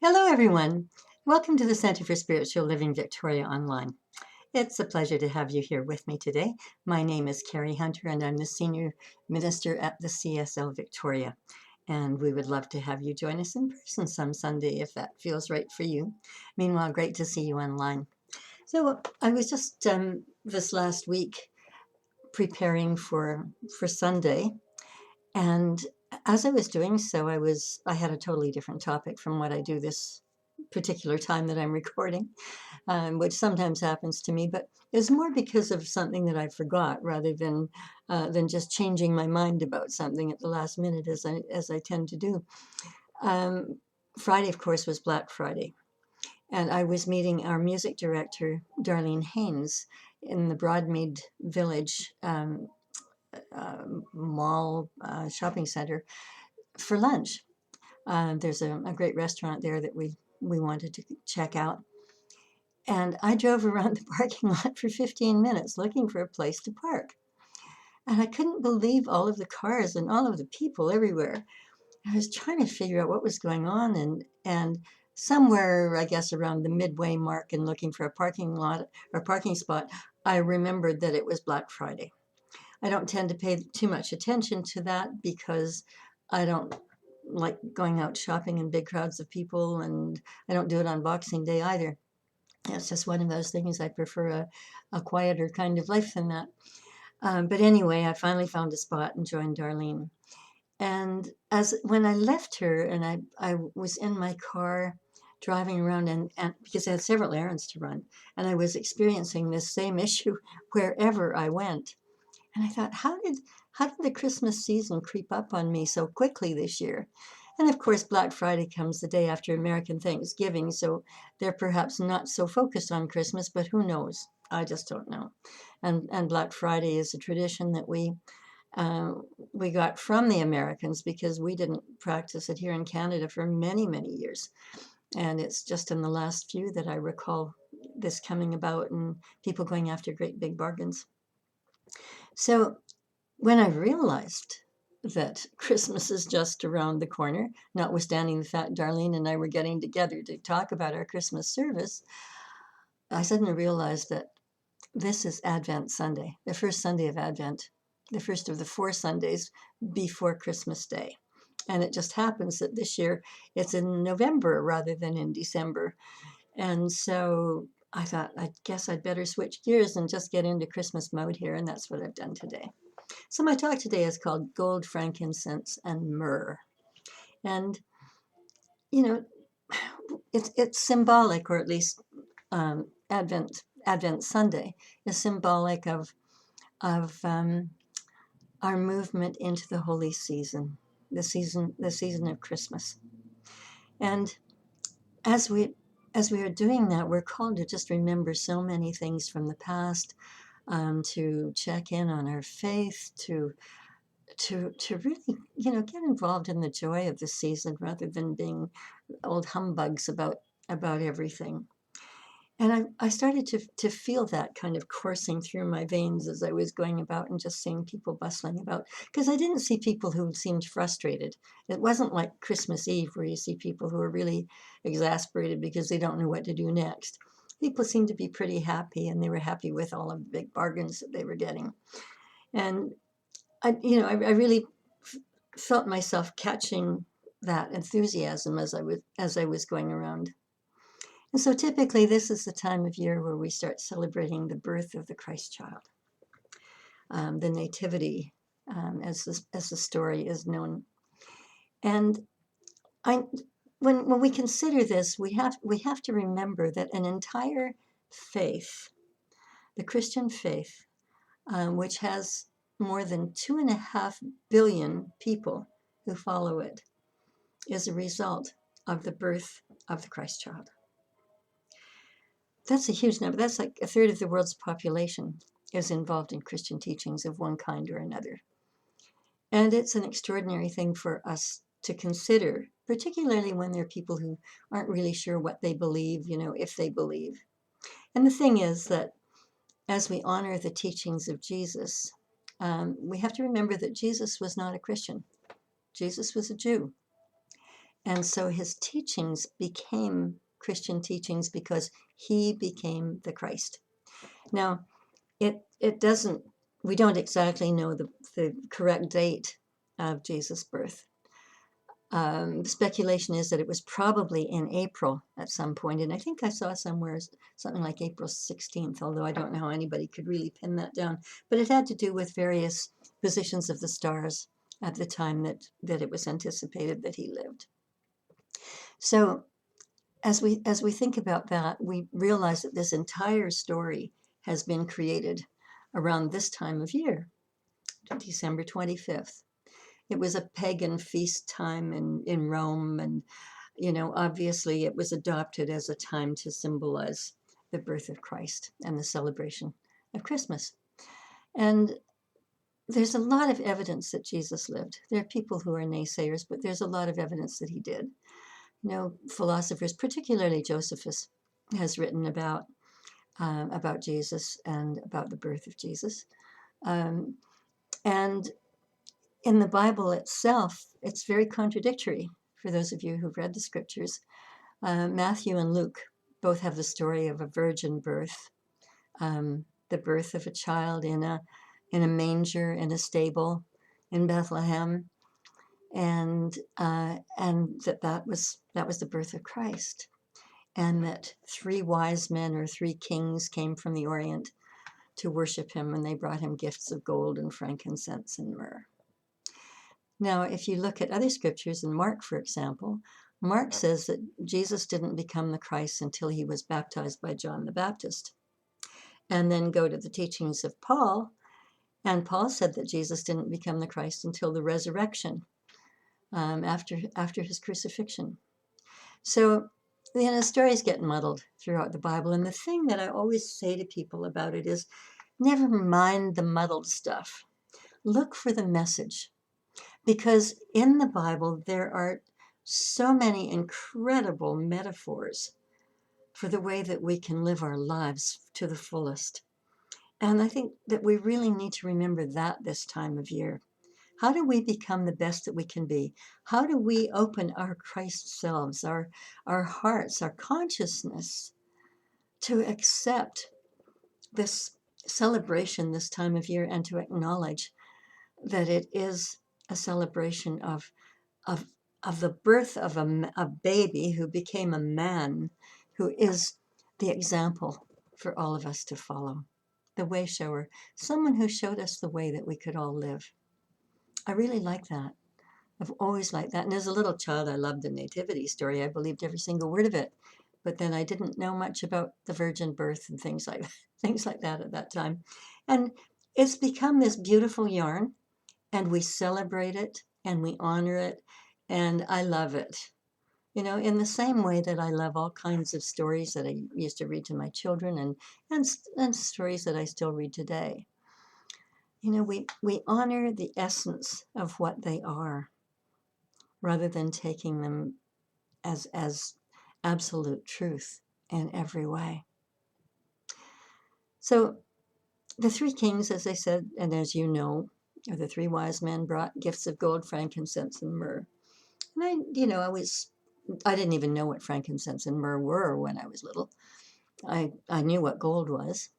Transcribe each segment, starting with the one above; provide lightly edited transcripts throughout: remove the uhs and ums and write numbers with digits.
Hello, everyone. Welcome to the Center for Spiritual Living Victoria Online. It's a pleasure to have you here with me today. My name is Carrie Hunter, and I'm the Senior Minister at the CSL Victoria. And we would love to have you join us in person some Sunday if that feels right for you. Meanwhile, great to see you online. So I was just this last week preparing for Sunday, and as I was doing so, I had a totally different topic from what I do this particular time that I'm recording, which sometimes happens to me, but it's more because of something that I forgot rather than just changing my mind about something at the last minute, as I tend to do. Um, Friday, of course, was Black Friday, and I was meeting our music director, Darlene Haynes, in the Broadmead Village mall shopping center for lunch. There's a great restaurant there that we wanted to check out. And I drove around the parking lot for 15 minutes looking for a place to park. And I couldn't believe all of the cars and all of the people everywhere. I was trying to figure out what was going on, and somewhere, I guess, around the midway mark and looking for a parking lot or parking spot, I remembered that it was Black Friday. I don't tend to pay too much attention to that because I don't like going out shopping in big crowds of people, and I don't do it on Boxing Day either. It's just one of those things. I prefer a quieter kind of life than that. But anyway, I finally found a spot and joined Darlene. And as when I left her and I was in my car driving around and because I had several errands to run, and I was experiencing this same issue wherever I went. And I thought, how did the Christmas season creep up on me so quickly this year? And of course, Black Friday comes the day after American Thanksgiving, so they're perhaps not so focused on Christmas, but who knows? I just don't know. And Black Friday is a tradition that uh, we got from the Americans because we didn't practice it here in Canada for many, many years. And it's just in the last few that I recall this coming about and people going after great big bargains. So when I realized that Christmas is just around the corner, notwithstanding the fact Darlene and I were getting together to talk about our Christmas service, I suddenly realized that this is Advent Sunday, the first Sunday of Advent, the first of the 4 Sundays before Christmas Day. And it just happens that this year it's in November rather than in December. And so I thought, I guess I'd better switch gears and just get into Christmas mode here. And that's what I've done today. So my talk today is called Gold, Frankincense, and Myrrh. And, you know, it's symbolic, or at least Advent Sunday is symbolic of our movement into the holy season, the season of Christmas. And as we as we are doing that, we're called to just remember so many things from the past, to check in on our faith, to really, get involved in the joy of the season rather than being old humbugs about everything. And I started to feel that kind of coursing through my veins as I was going about and just seeing people bustling about. Because I didn't see people who seemed frustrated. It wasn't like Christmas Eve where you see people who are really exasperated because they don't know what to do next. People seemed to be pretty happy, and they were happy with all of the big bargains that they were getting. And I really felt myself catching that enthusiasm as I was going around. And so typically this is the time of year where we start celebrating the birth of the Christ child, the nativity, as the story is known. And I, when we consider this, we have to remember that an entire faith, the Christian faith, which has more than 2.5 billion people who follow it, is a result of the birth of the Christ child. That's a huge number. That's like a third of the world's population is involved in Christian teachings of one kind or another. And it's an extraordinary thing for us to consider, particularly when there are people who aren't really sure what they believe, if they believe. And the thing is that as we honor the teachings of Jesus, we have to remember that Jesus was not a Christian. Jesus was a Jew. And so his teachings became Christian teachings because he became the Christ. Now, it doesn't, we don't exactly know the correct date of Jesus' birth. Speculation is that it was probably in April at some point, and I think I saw somewhere something like April 16th, although I don't know how anybody could really pin that down. But it had to do with various positions of the stars at the time that it was anticipated that he lived. So as we think about that, we realize that this entire story has been created around this time of year, December 25th. It was a pagan feast time in Rome, and obviously it was adopted as a time to symbolize the birth of Christ and the celebration of Christmas. And there's a lot of evidence that Jesus lived. There are people who are naysayers, but there's a lot of evidence that he did. Philosophers, particularly Josephus, has written about Jesus and about the birth of Jesus. And in the Bible itself, it's very contradictory. For those of you who've read the scriptures, Matthew and Luke both have the story of a virgin birth, the birth of a child in a manger in a stable in Bethlehem, and that was the birth of Christ, and that 3 wise men or 3 kings came from the Orient to worship him, and they brought him gifts of gold and frankincense and myrrh. Now, if you look at other scriptures, in Mark, for example, Mark says that Jesus didn't become the Christ until he was baptized by John the Baptist. And then go to the teachings of Paul, and Paul said that Jesus didn't become the Christ until the resurrection, after his crucifixion. So, the stories get muddled throughout the Bible. And the thing that I always say to people about it is, never mind the muddled stuff. Look for the message. Because in the Bible, there are so many incredible metaphors for the way that we can live our lives to the fullest. And I think that we really need to remember that this time of year. How do we become the best that we can be? How do we open our Christ selves, our hearts, our consciousness to accept this celebration this time of year, and to acknowledge that it is a celebration of the birth of a baby who became a man, who is the example for all of us to follow, the way shower, someone who showed us the way that we could all live. I really like that. I've always liked that. And as a little child, I loved the nativity story. I believed every single word of it. But then I didn't know much about the virgin birth and things like that at that time. And it's become this beautiful yarn, and we celebrate it and we honor it, and I love it. In the same way that I love all kinds of stories that I used to read to my children, and stories that I still read today. We honor the essence of what they are, rather than taking them as absolute truth in every way. So the 3 kings, as I said, and as you know, are the 3 wise men, brought gifts of gold, frankincense, and myrrh. And I didn't even know what frankincense and myrrh were when I was little. I knew what gold was.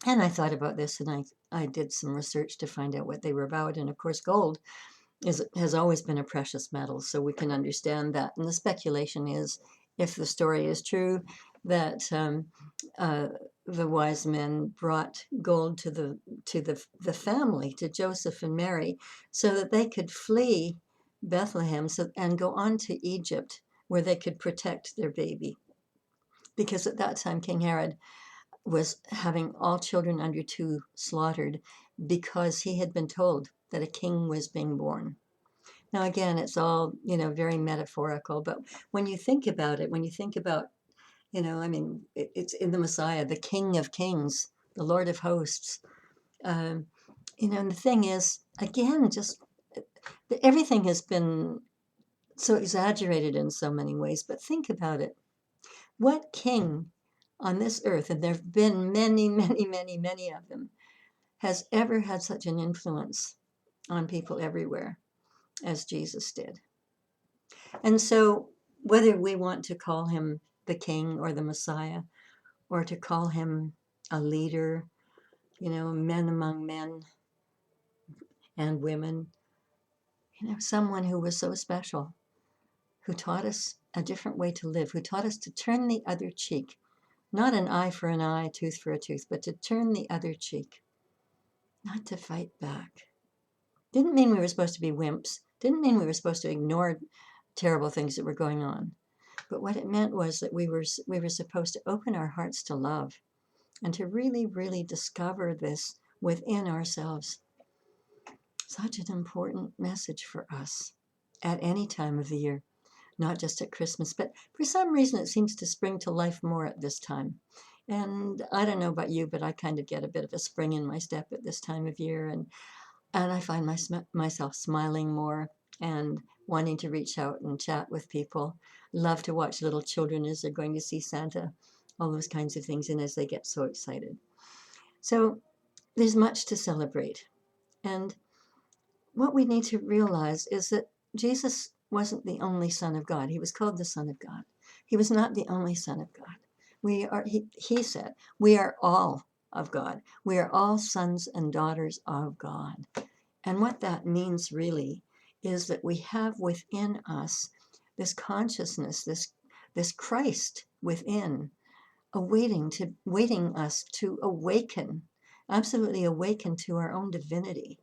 And I thought about this, and I did some research to find out what they were about. And of course, gold has always been a precious metal, so we can understand that. And the speculation is, if the story is true, that the wise men brought gold to the family, to Joseph and Mary, so that they could flee Bethlehem and go on to Egypt, where they could protect their baby. Because at that time, King Herod was having all children under 2 slaughtered, because he had been told that a king was being born. Now, again, it's all, very metaphorical, but when you think about it, it's in the Messiah, the King of Kings, the Lord of Hosts. And the thing is, again, just everything has been so exaggerated in so many ways, but think about it. What king on this earth, and there have been many, many, many, many of them, has ever had such an influence on people everywhere as Jesus did? And so whether we want to call him the King or the Messiah, or to call him a leader, men among men and women, someone who was so special, who taught us a different way to live, who taught us to turn the other cheek, not an eye for an eye, tooth for a tooth, but to turn the other cheek, not to fight back. Didn't mean we were supposed to be wimps, didn't mean we were supposed to ignore terrible things that were going on. But what it meant was that we were supposed to open our hearts to love and to really, really discover this within ourselves. Such an important message for us at any time of the year, not just at Christmas, but for some reason it seems to spring to life more at this time. And I don't know about you, but I kind of get a bit of a spring in my step at this time of year. And I find myself smiling more and wanting to reach out and chat with people. Love to watch little children as they're going to see Santa, all those kinds of things, and as they get so excited. So there's much to celebrate. And what we need to realize is that Jesus wasn't the only Son of God. He was called the Son of God. He was not the only Son of God. He said, we are all of God. We are all sons and daughters of God. And what that means really is that we have within us this consciousness, this Christ within, waiting us to awaken, absolutely awaken to our own divinity,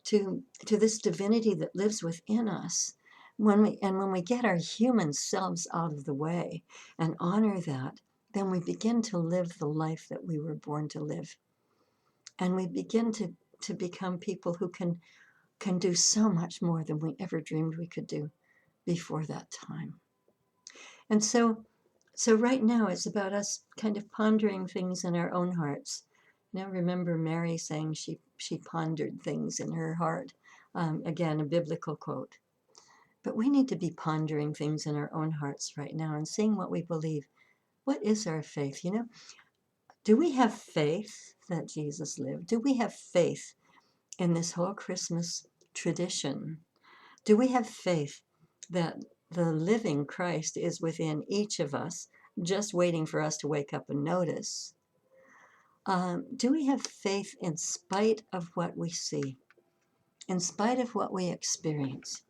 to this divinity that lives within us. When we get our human selves out of the way and honor that, then we begin to live the life that we were born to live. And we begin to become people who can do so much more than we ever dreamed we could do before that time. And so right now it's about us kind of pondering things in our own hearts. Remember Mary saying she pondered things in her heart. Again, a biblical quote. But we need to be pondering things in our own hearts right now and seeing what we believe. What is our faith? Do we have faith that Jesus lived? Do we have faith in this whole Christmas tradition? Do we have faith that the living Christ is within each of us, just waiting for us to wake up and notice? Do we have faith in spite of what we see, in spite of what we experience?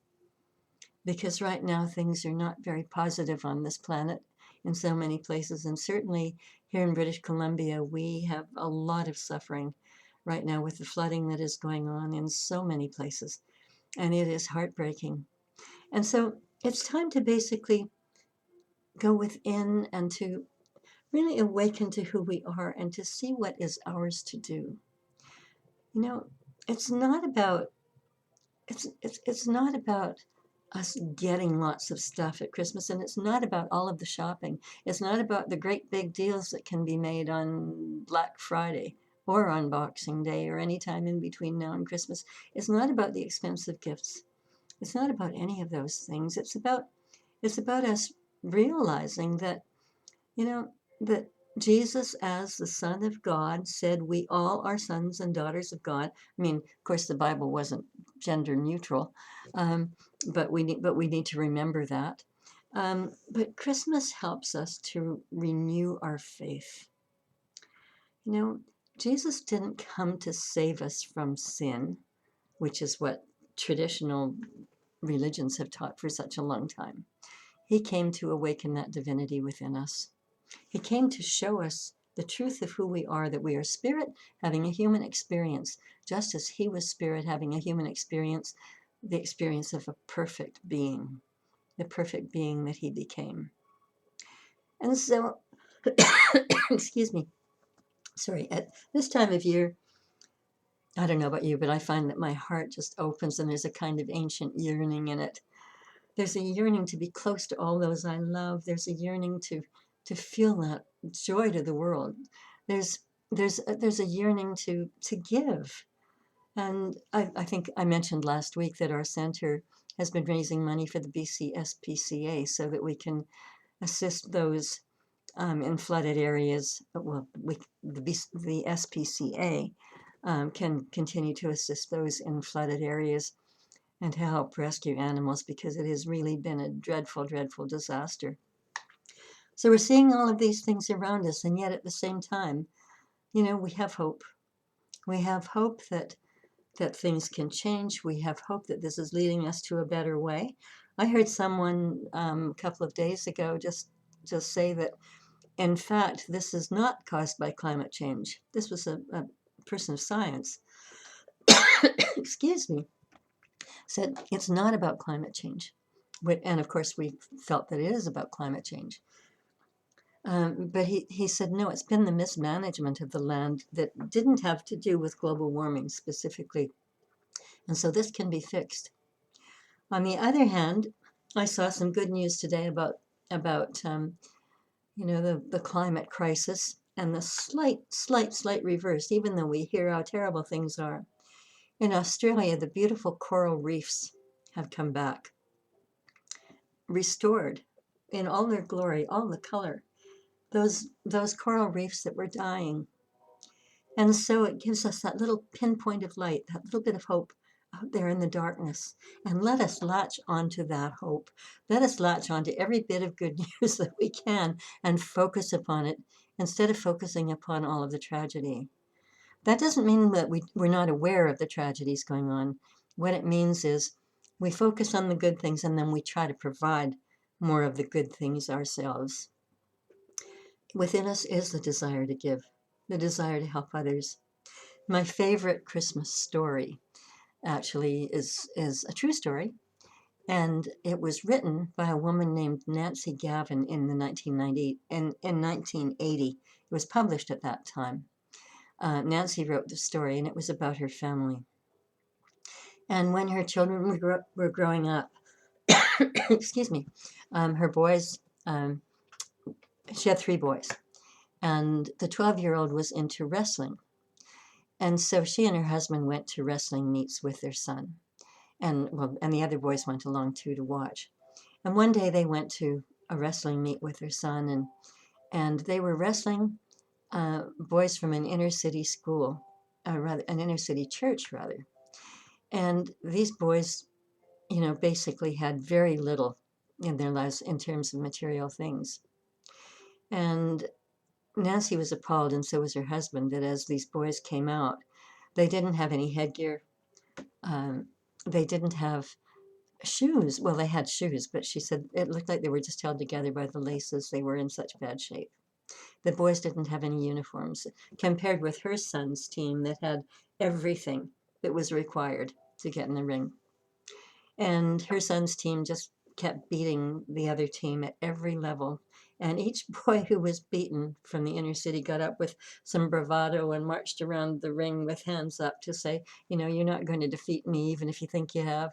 Because right now things are not very positive on this planet in so many places, and certainly here in British Columbia, we have a lot of suffering right now with the flooding that is going on in so many places, and it is heartbreaking. And so it's time to basically go within and to really awaken to who we are and to see what is ours to do. It's not about it's not about us getting lots of stuff at Christmas, and it's not about all of the shopping. It's not about the great big deals that can be made on Black Friday or on Boxing Day or any time in between now and Christmas. It's not about the expensive gifts. It's not about any of those things. It's about us realizing that, that Jesus, as the Son of God, said we all are sons and daughters of God. I mean, of course, the Bible wasn't gender neutral, but we need to remember that. But Christmas helps us to renew our faith. Jesus didn't come to save us from sin, which is what traditional religions have taught for such a long time. He came to awaken that divinity within us. He came to show us the truth of who we are, that we are spirit having a human experience, just as he was spirit having a human experience, the experience of a perfect being, the perfect being that he became. And so, excuse me, sorry, at this time of year, I don't know about you, but I find that my heart just opens and there's a kind of ancient yearning in it. There's a yearning to be close to all those I love. There's a yearning to feel that joy to the world. There's a yearning to give. And I think I mentioned last week that our center has been raising money for the BC SPCA so that we can assist those in flooded areas. Well, the SPCA can continue to assist those in flooded areas and to help rescue animals, because it has really been a dreadful, dreadful disaster. So we're seeing all of these things around us, and yet at the same time, we have hope. We have hope that things can change. We have hope that this is leading us to a better way. I heard someone a couple of days ago just say that, in fact, this is not caused by climate change. This was a person of science, excuse me, said it's not about climate change. And of course, we felt that it is about climate change. But he said, no, it's been the mismanagement of the land that didn't have to do with global warming specifically. And so this can be fixed. On the other hand, I saw some good news today about the climate crisis, and the slight reverse, even though we hear how terrible things are. In Australia, the beautiful coral reefs have come back, restored in all their glory, all the color. Those coral reefs that were dying. And so it gives us that little pinpoint of light, that little bit of hope out there in the darkness. And let us latch onto that hope. Let us latch onto every bit of good news that we can and focus upon it instead of focusing upon all of the tragedy. That doesn't mean that we're not aware of the tragedies going on. What it means is we focus on the good things, and then we try to provide more of the good things ourselves. Within us is the desire to give, the desire to help others. My favorite Christmas story actually is a true story, and it was written by a woman named Nancy Gavin in 1980. It was published at that time. Nancy wrote the story, and it was about her family. And when her children were growing up, excuse me, her boys, she had 3 boys, and the 12-year-old was into wrestling. And so she and her husband went to wrestling meets with their son. And the other boys went along too to watch. And one day they went to a wrestling meet with their son, and they were wrestling boys from an inner city school, an inner city church rather. And these boys, basically had very little in their lives in terms of material things. And Nancy was appalled, and so was her husband, that as these boys came out, they didn't have any headgear. They didn't have shoes. Well, they had shoes, but she said it looked like they were just held together by the laces. They were in such bad shape. The boys didn't have any uniforms, compared with her son's team that had everything that was required to get in the ring. And her son's team just kept beating the other team at every level. And each boy who was beaten from the inner city got up with some bravado and marched around the ring with hands up to say, you're not going to defeat me, even if you think you have.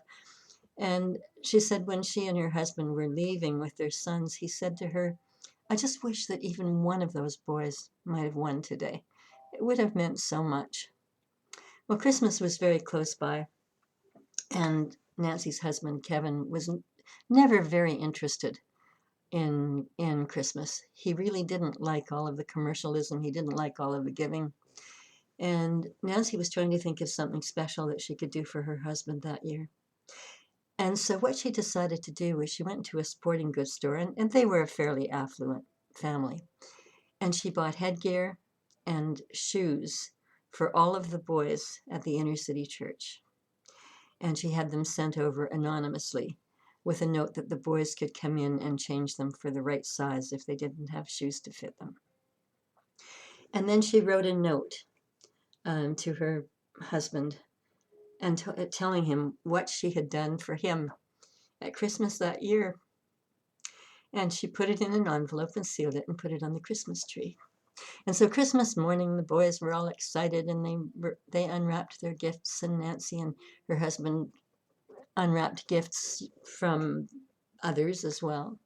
And she said when she and her husband were leaving with their sons, he said to her, I just wish that even one of those boys might have won today. It would have meant so much. Well, Christmas was very close by, and Nancy's husband, Kevin, was never very interested in Christmas. He really didn't like all of the commercialism. He didn't like all of the giving. And Nancy was trying to think of something special that she could do for her husband that year. And so what she decided to do was she went to a sporting goods store, and they were a fairly affluent family. And she bought headgear and shoes for all of the boys at the inner city church. And she had them sent over anonymously with a note that the boys could come in and change them for the right size if they didn't have shoes to fit them. And then she wrote a note to her husband and telling him what she had done for him at Christmas that year. And she put it in an envelope and sealed it and put it on the Christmas tree. And so Christmas morning, the boys were all excited, and they unwrapped their gifts, and Nancy and her husband unwrapped gifts from others as well.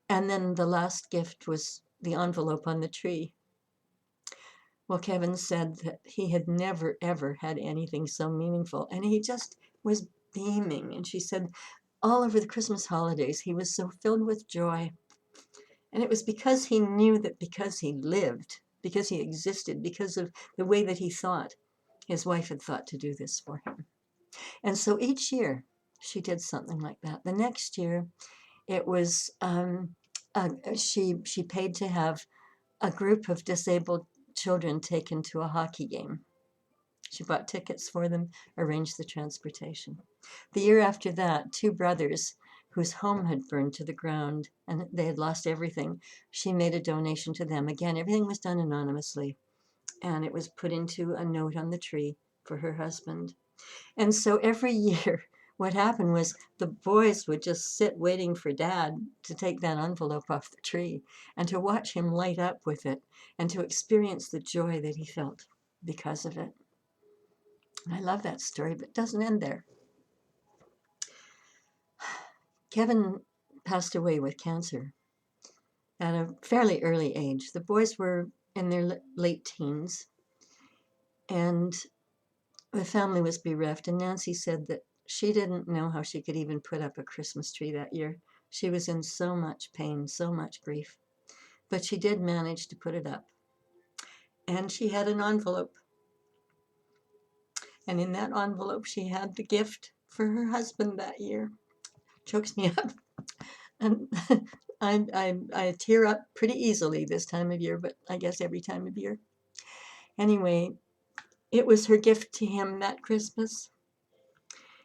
And then the last gift was the envelope on the tree. Well, Kevin said that he had never, ever had anything so meaningful, and he just was beaming. And she said all over the Christmas holidays, he was so filled with joy. And it was because he knew that because he lived, because he existed, because of the way that he thought, his wife had thought to do this for him. And so each year, she did something like that. The next year, it was she paid to have a group of disabled children taken to a hockey game. She bought tickets for them, arranged the transportation. The year after that, two brothers whose home had burned to the ground and they had lost everything, she made a donation to them. Again, everything was done anonymously, and it was put into a note on the tree for her husband. And so every year, what happened was the boys would just sit waiting for Dad to take that envelope off the tree and to watch him light up with it and to experience the joy that he felt because of it. And I love that story, but it doesn't end there. Kevin passed away with cancer at a fairly early age. The boys were in their late teens, and the family was bereft. And Nancy said that she didn't know how she could even put up a Christmas tree that year. She was in so much pain, so much grief. But she did manage to put it up. And she had an envelope. And in that envelope, she had the gift for her husband that year. Chokes me up. And I tear up pretty easily this time of year, but I guess every time of year. Anyway, it was her gift to him that Christmas.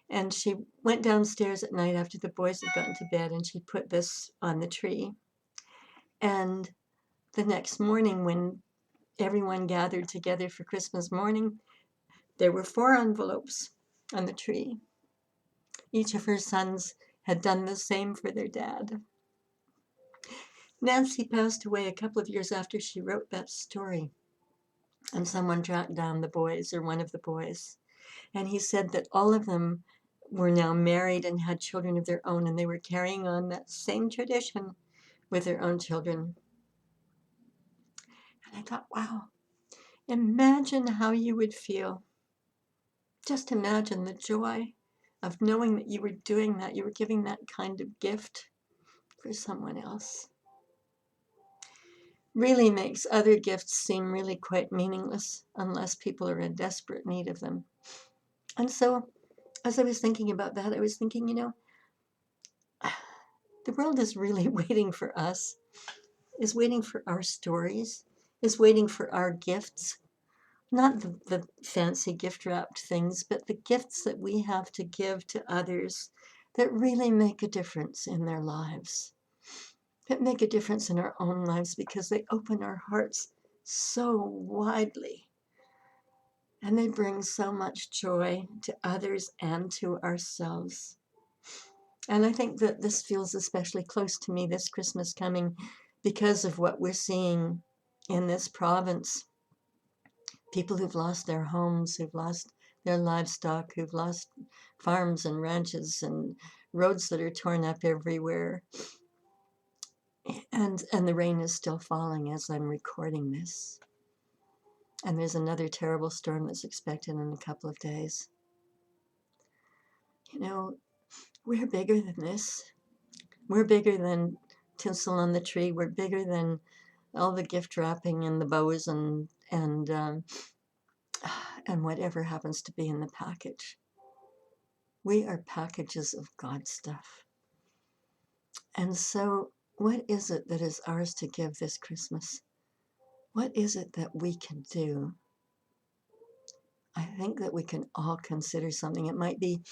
And she went downstairs at night after the boys had gotten to bed, and she put this on the tree. And the next morning, when everyone gathered together for Christmas morning, there were 4 envelopes on the tree. Each of her sons had done the same for their dad. Nancy passed away a couple of years after she wrote that story, and someone tracked down the boys, or one of the boys, and he said that all of them were now married and had children of their own, and they were carrying on that same tradition with their own children. And I thought, wow, imagine how you would feel. Just imagine the joy of knowing that you were doing that, you were giving that kind of gift for someone else. Really makes other gifts seem really quite meaningless unless people are in desperate need of them. And so, as I was thinking about that, I was thinking, the world is really waiting for us, is waiting for our stories, is waiting for our gifts. Not the fancy gift-wrapped things, but the gifts that we have to give to others that really make a difference in their lives, that make a difference in our own lives because they open our hearts so widely and they bring so much joy to others and to ourselves. And I think that this feels especially close to me this Christmas coming because of what we're seeing in this province. People who've lost their homes, who've lost their livestock, who've lost farms and ranches and roads that are torn up everywhere. And the rain is still falling as I'm recording this. And there's another terrible storm that's expected in a couple of days. We're bigger than this. We're bigger than tinsel on the tree. We're bigger than all the gift wrapping and the bows and whatever happens to be in the package. We are packages of God stuff. And so, what is it that is ours to give this Christmas? What is it that we can do? I think that we can all consider something. It might be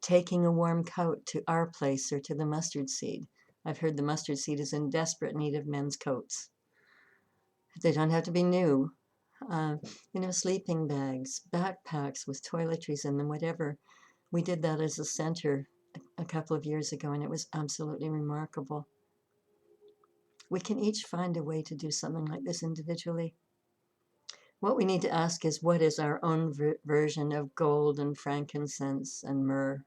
taking a warm coat to our place or to the mustard seed. I've heard the mustard seed is in desperate need of men's coats. They don't have to be new. Sleeping bags, backpacks with toiletries in them, whatever. We did that as a center a couple of years ago, and it was absolutely remarkable. We can each find a way to do something like this individually. What we need to ask is, what is our own version of gold and frankincense and myrrh?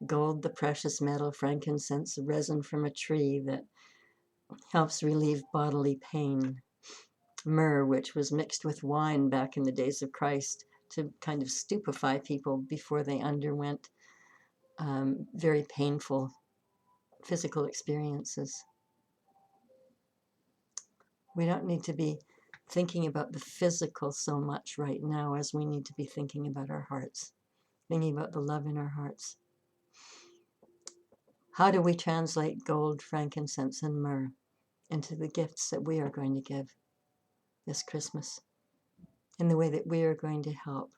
Gold, the precious metal, frankincense, resin from a tree that helps relieve bodily pain. Myrrh, which was mixed with wine back in the days of Christ to kind of stupefy people before they underwent very painful physical experiences. We don't need to be thinking about the physical so much right now as we need to be thinking about our hearts thinking about the love in our hearts. How do we translate gold, frankincense, and myrrh into the gifts that we are going to give this Christmas, in the way that we are going to help,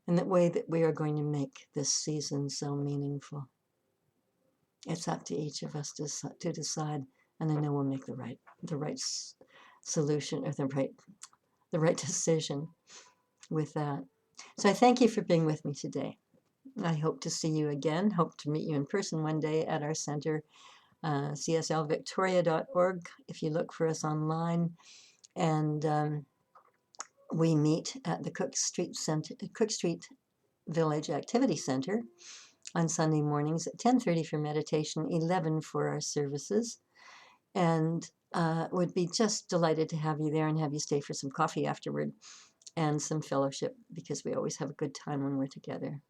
in the way that we are going to make this season so meaningful? It's up to each of us to decide, and I know we'll make the right solution, or the right decision with that. So I thank you for being with me today. I hope to see you again. Hope to meet you in person one day at our center, cslvictoria.org, if you look for us online. And we meet at the Cook Street Village Activity Center on Sunday mornings at 10:30 for meditation, 11 for our services. And would be just delighted to have you there and have you stay for some coffee afterward and some fellowship, because we always have a good time when we're together.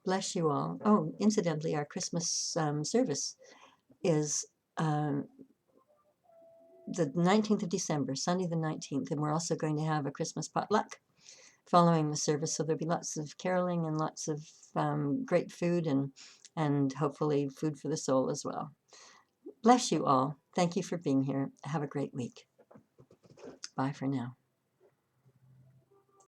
Bless you all. Oh, incidentally, our Christmas service is the 19th of December, Sunday the 19th, and we're also going to have a Christmas potluck following the service. So there'll be lots of caroling and lots of great food, and hopefully food for the soul as well. Bless you all. Thank you for being here. Have a great week. Bye for now.